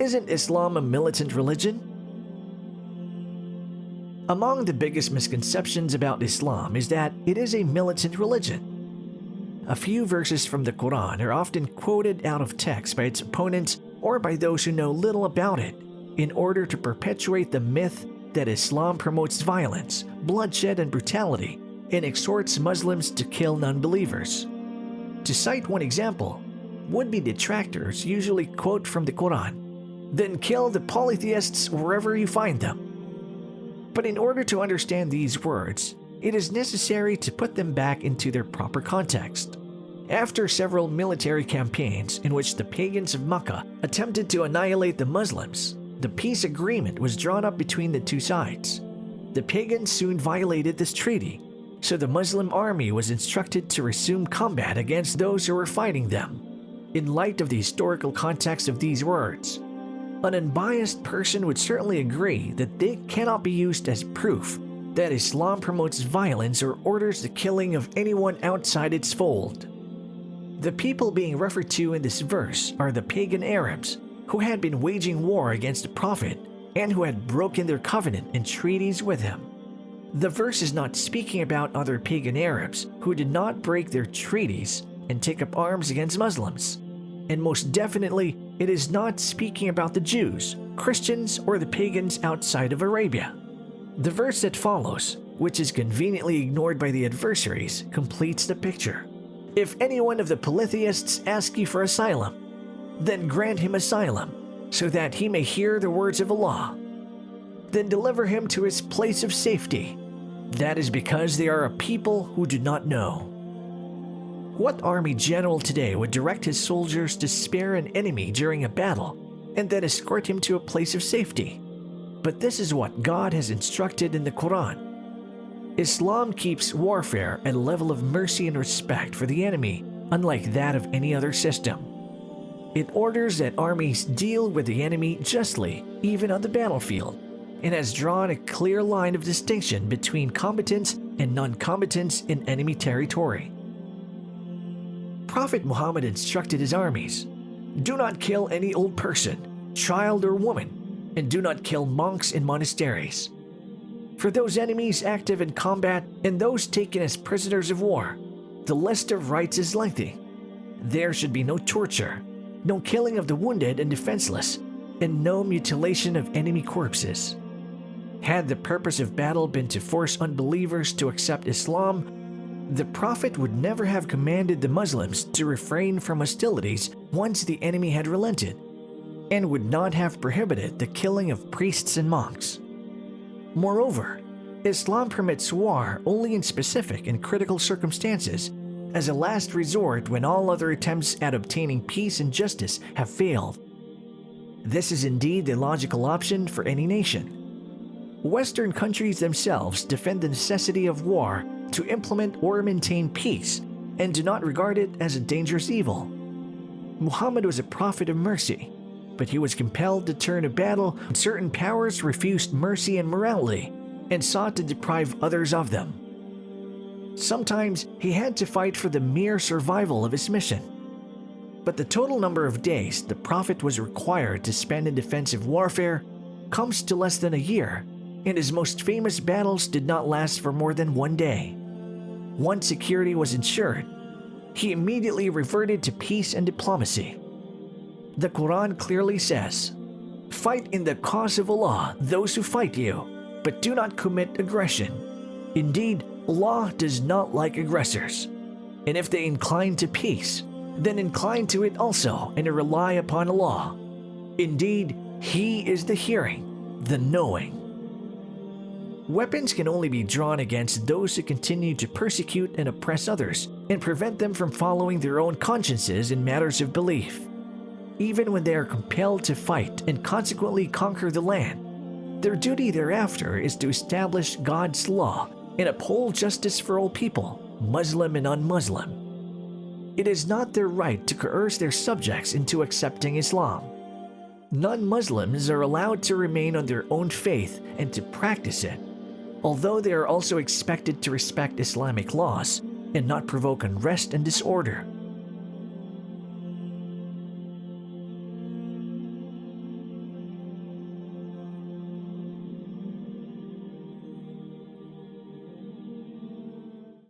Isn't Islam a militant religion? Among the biggest misconceptions about Islam is that it is a militant religion. A few verses from the Quran are often quoted out of text by its opponents or by those who know little about it in order to perpetuate the myth that Islam promotes violence, bloodshed, and brutality and exhorts Muslims to kill non-believers. To cite one example, would-be detractors usually quote from the Quran, "Then kill the polytheists wherever you find them." But in order to understand these words, it is necessary to put them back into their proper context. After several military campaigns in which the pagans of Makkah attempted to annihilate the Muslims, the peace agreement was drawn up between the two sides. The pagans soon violated this treaty, so the Muslim army was instructed to resume combat against those who were fighting them. In light of the historical context of these words, an unbiased person would certainly agree that they cannot be used as proof that Islam promotes violence or orders the killing of anyone outside its fold. The people being referred to in this verse are the pagan Arabs who had been waging war against the Prophet and who had broken their covenant and treaties with him. The verse is not speaking about other pagan Arabs who did not break their treaties and take up arms against Muslims. And most definitely, it is not speaking about the Jews, Christians, or the pagans outside of Arabia. The verse that follows, which is conveniently ignored by the adversaries, completes the picture. If any one of the polytheists ask you for asylum, then grant him asylum, so that he may hear the words of Allah. Then deliver him to his place of safety. That is because they are a people who do not know. What army general today would direct his soldiers to spare an enemy during a battle and then escort him to a place of safety? But this is what God has instructed in the Quran. Islam keeps warfare at a level of mercy and respect for the enemy, unlike that of any other system. It orders that armies deal with the enemy justly, even on the battlefield, and has drawn a clear line of distinction between combatants and non-combatants in enemy territory. Prophet Muhammad instructed his armies, "Do not kill any old person, child or woman, and do not kill monks in monasteries." For those enemies active in combat and those taken as prisoners of war, the list of rights is lengthy. There should be no torture, no killing of the wounded and defenseless, and no mutilation of enemy corpses. Had the purpose of battle been to force unbelievers to accept Islam, the Prophet would never have commanded the Muslims to refrain from hostilities once the enemy had relented, and would not have prohibited the killing of priests and monks. Moreover, Islam permits war only in specific and critical circumstances, as a last resort when all other attempts at obtaining peace and justice have failed. This is indeed the logical option for any nation. Western countries themselves defend the necessity of war to implement or maintain peace and do not regard it as a dangerous evil. Muhammad was a prophet of mercy, but he was compelled to turn to battle when certain powers refused mercy and morality and sought to deprive others of them. Sometimes he had to fight for the mere survival of his mission. But the total number of days the Prophet was required to spend in defensive warfare comes to less than a year, and his most famous battles did not last for more than one day. Once security was ensured, he immediately reverted to peace and diplomacy. The Quran clearly says, "Fight in the cause of Allah those who fight you, but do not commit aggression. Indeed, Allah does not like aggressors. And if they incline to peace, then incline to it also and rely upon Allah. Indeed, He is the hearing, the knowing." Weapons can only be drawn against those who continue to persecute and oppress others and prevent them from following their own consciences in matters of belief. Even when they are compelled to fight and consequently conquer the land, their duty thereafter is to establish God's law and uphold justice for all people, Muslim and un-Muslim. It is not their right to coerce their subjects into accepting Islam. Non-Muslims are allowed to remain on their own faith and to practice it, although they are also expected to respect Islamic laws and not provoke unrest and disorder.